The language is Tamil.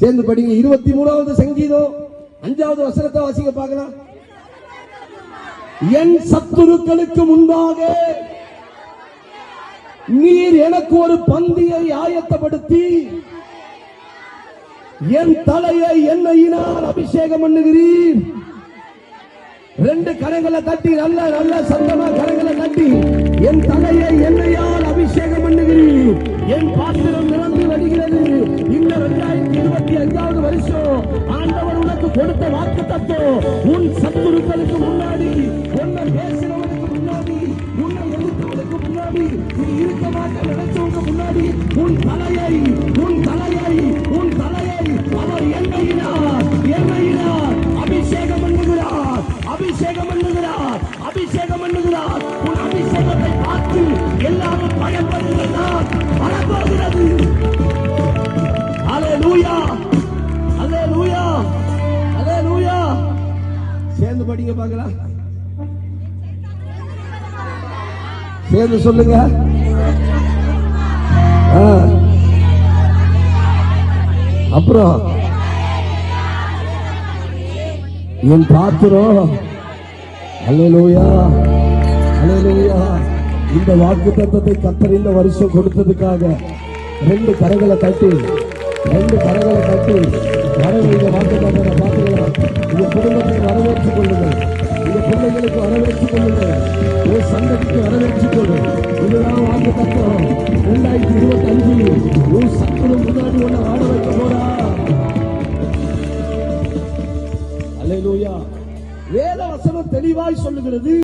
சேர்ந்து படிங்க. 23வது சங்கீதம் 5வது வசனத்தை வாசிக்க பார்க்கலாம். என் சத்துருக்களுக்கு முன்பாக நீர் எனக்கு ஒரு பந்தியை ஆயத்தப்படுத்தி என் தலையை எண்ணெயினால் அபிஷேகம் பண்ணுகிறீர். 2 கரங்களை தட்டி நல்ல நல்ல சத்தமா கரங்களை தட்டி என் தலையை எண்ணெயால் அபிஷேகம் பண்ணுகிறீர். என் பாத்திரம் நிரம்பி வருகிறது. இந்த 2025வது வருஷம் ஆண்டவர் உனக்கு கொடுத்த வாக்கு தத்துவம் உன் சத்துருக்களுக்கு முன்னாடி, உன்னை பேசினவனுக்கு முன்னாடி, உன்னை எதிர்த்தவனுக்கு முன்னாடி, நீ இருக்க மாட்ட நினைச்சவங்க முன்னாடி உன் தலையை அவர் எண்ணெயினார் அபிஷேகம் பண்ணுகிறார். உன் அபிஷேகத்தை பார்த்து எல்லாரும் பயன்படுகிறார். வரப்போகிறது. அல்லேலூயா, அல்லேலூயா, அல்லேலூயா. சேர்ந்து படிங்க பார்க்கலாம். சேர்ந்து சொல்லுங்க. அப்புறம் என் பாத்திரம். அல்லேலூயா, அல்லேலூயா. இந்த வாக்கு தத்தத்தை கர்த்தர் இந்த வருஷம் கொடுத்ததுக்காக 2 கரங்களை தட்டி வரவு இந்த வாக்கு தத்தத்தை பார்த்துக்கலாம். இந்த குடும்பத்துக்கு வரவேற்றுக் கொள்ளுங்கள். இந்த பிள்ளைகளுக்கு வரவேற்றுக் கொள்ளுங்கள். ஒரு சந்ததிக்கு வரவேற்றுக் கொள்ளுங்கள். இதுதான் வாக்கு தத்துவம். 2025 ஒரு சத்துரு முன்னாடி ஒண்ணு ஆட வைக்க போறா. அல்லேலூயா. வேத வசனம் தெளிவாய் சொல்லுகிறது.